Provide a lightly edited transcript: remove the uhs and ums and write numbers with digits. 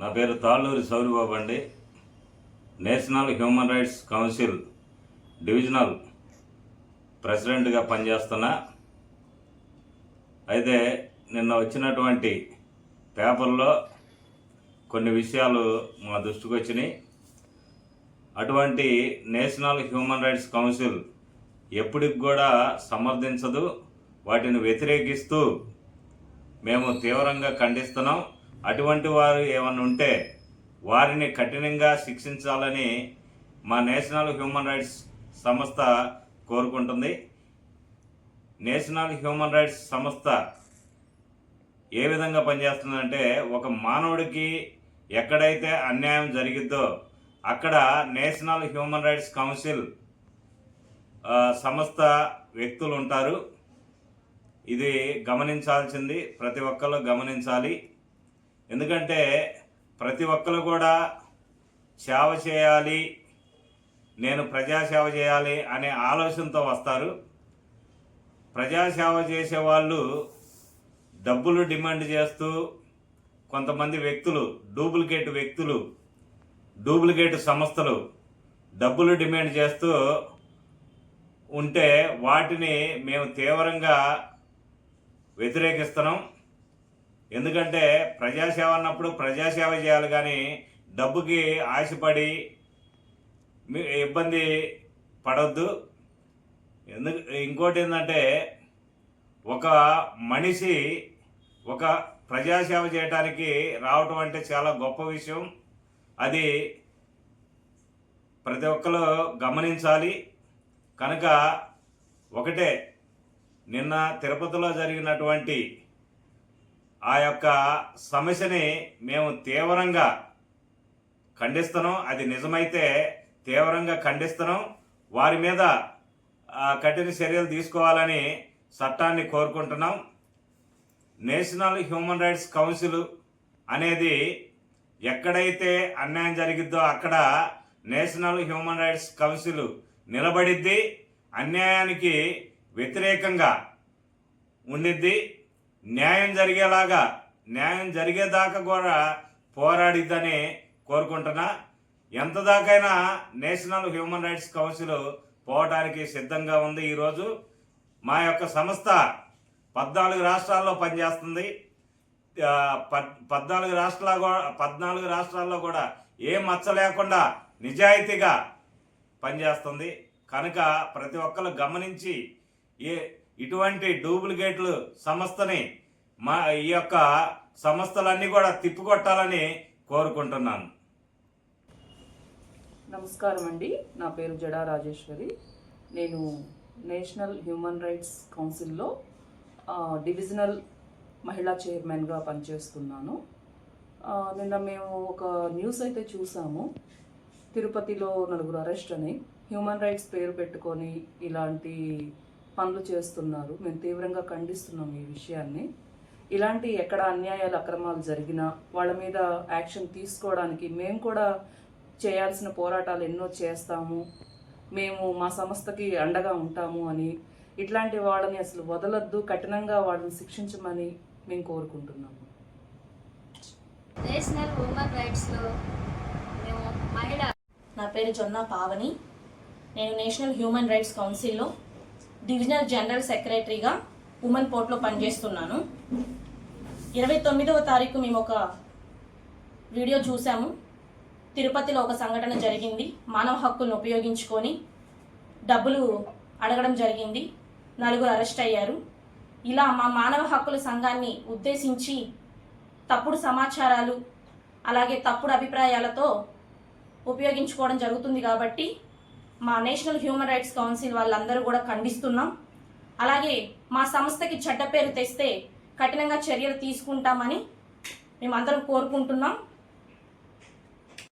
నా పేరు తాళ్ళూరి సౌరిబాబు అండి. National human rights council divisional ప్రెసిడెంట్గా పనిచేస్తున్నా. అయితే నిన్న వచ్చినటువంటి పేపర్లో కొన్ని విషయాలు మా దృష్టికి వచ్చినాయి. అటువంటి నేషనల్ హ్యూమన్ రైట్స్ కౌన్సిల్ ఎప్పటికి కూడా సమర్థించదు, వాటిని వ్యతిరేకిస్తూ మేము తీవ్రంగా ఖండిస్తున్నాం. అటువంటి వారు ఏమన్నా ఉంటే వారిని కఠినంగా శిక్షించాలని మా నేషనల్ హ్యూమన్ రైట్స్ సంస్థ కోరుకుంటుంది. నేషనల్ హ్యూమన్ రైట్స్ సంస్థ ఏ విధంగా పనిచేస్తుందంటే, ఒక మానవుడికి ఎక్కడైతే అన్యాయం జరిగిద్దో అక్కడ నేషనల్ హ్యూమన్ రైట్స్ కౌన్సిల్ సంస్థ వ్యక్తులు ఉంటారు. ఇది గమనించాల్సింది ప్రతి ఒక్కరు గమనించాలి. ఎందుకంటే ప్రతి ఒక్కరు కూడా సేవ చేయాలి, నేను ప్రజాసేవ చేయాలి అనే ఆలోచనతో వస్తారు. ప్రజాసేవ చేసేవాళ్ళు డబ్బులు డిమాండ్ చేస్తూ కొంతమంది వ్యక్తులు, డూప్లికేట్ సంస్థలు డబ్బులు డిమాండ్ చేస్తూ ఉంటే వాటిని మేము తీవ్రంగా వ్యతిరేకిస్తున్నాం. ఎందుకంటే ప్రజాసేవ అన్నప్పుడు ప్రజాసేవ చేయాలి, కానీ డబ్బుకి ఆశపడి ఇబ్బంది పడవద్దు. ఇంకోటి ఏంటంటే, ఒక మనిషి ఒక ప్రజాసేవ చేయడానికి రావటం అంటే చాలా గొప్ప విషయం. అది ప్రతి ఒక్కరు గమనించాలి. కనుక ఒకటే, నిన్న తిరుపతిలో జరిగినటువంటి ఆ యొక్క సమస్యని మేము తీవ్రంగా ఖండిస్తున్నాం. అది నిజమైతే తీవ్రంగా ఖండిస్తున్నాం. వారి మీద కఠిన చర్యలు తీసుకోవాలని చట్టాన్ని కోరుకుంటున్నాం. నేషనల్ హ్యూమన్ రైట్స్ కౌన్సిల్ అనేది ఎక్కడైతే అన్యాయం జరిగిద్దో అక్కడ నేషనల్ హ్యూమన్ రైట్స్ కౌన్సిల్ నిలబడిద్ది, అన్యాయానికి వ్యతిరేకంగా ఉండిద్ది, న్యాయం జరిగేదాకా కూడా పోరాడిద్దని కోరుకుంటున్నా. ఎంత దాకైనా నేషనల్ హ్యూమన్ రైట్స్ కౌన్సిల్ పోవడానికి సిద్ధంగా ఉంది. ఈరోజు మా యొక్క సంస్థ 14 రాష్ట్రాల్లో పనిచేస్తుంది. 14 రాష్ట్రాల్లో కూడా ఏ మచ్చ లేకుండా నిజాయితీగా పనిచేస్తుంది. కనుక ప్రతి ఒక్కరు గమనించి ఇటువంటి డూప్లికేట్లు సంస్థని ఈ యొక్క సంస్థలన్నీ కూడా తిప్పికొట్టాలని కోరుకుంటున్నాను. నమస్కారం అండి, నా పేరు జడా రాజేశ్వరి. నేను నేషనల్ హ్యూమన్ రైట్స్ కౌన్సిల్లో డివిజనల్ మహిళా చైర్మన్గా పనిచేస్తున్నాను. నిన్న మేము ఒక న్యూస్ అయితే చూసాము. తిరుపతిలో 4 అరెస్ట్ అని హ్యూమన్ రైట్స్ పేరు పెట్టుకొని ఇలాంటి పనులు చేస్తున్నారు. మేము తీవ్రంగా ఖండిస్తున్నాం ఈ విషయాన్ని. ఇలాంటి ఎక్కడ అన్యాయాలు అక్రమాలు జరిగినా వాళ్ళ మీద యాక్షన్ తీసుకోవడానికి మేము కూడా చేయాల్సిన పోరాటాలు ఎన్నో చేస్తాము, మేము మా సంస్థకి అండగా ఉంటాము అని ఇట్లాంటి వాళ్ళని అసలు వదలొద్దు, కఠినంగా వాళ్ళని శిక్షించమని మేము కోరుకుంటున్నాము. నేషనల్ హ్యూమన్ రైట్స్లో మేము మహిళ. నా పేరు జొన్న పావని. నేను నేషనల్ హ్యూమన్ రైట్స్ కౌన్సిల్లో డివిజనల్ జనరల్ సెక్రటరీగా ఉమెన్ పోర్ట్లో పనిచేస్తున్నాను. 29వ తారీఖు మేము ఒక వీడియో చూసాము. తిరుపతిలో ఒక సంఘటన జరిగింది. మానవ హక్కులను ఉపయోగించుకొని డబ్బులు అడగడం జరిగింది. 4 అరెస్ట్ అయ్యారు. ఇలా మా మానవ హక్కుల సంఘాన్ని ఉద్దేశించి తప్పుడు సమాచారాలు అలాగే తప్పుడు అభిప్రాయాలతో ఉపయోగించుకోవడం జరుగుతుంది. కాబట్టి మా నేషనల్ హ్యూమన్ రైట్స్ కౌన్సిల్ వాళ్ళందరూ కూడా ఖండిస్తున్నాం. అలాగే మా సంస్థకి చెడ్డ పేరు తెస్తే కఠినంగా చర్యలు తీసుకుంటామని మేమందరం కోరుకుంటున్నాం.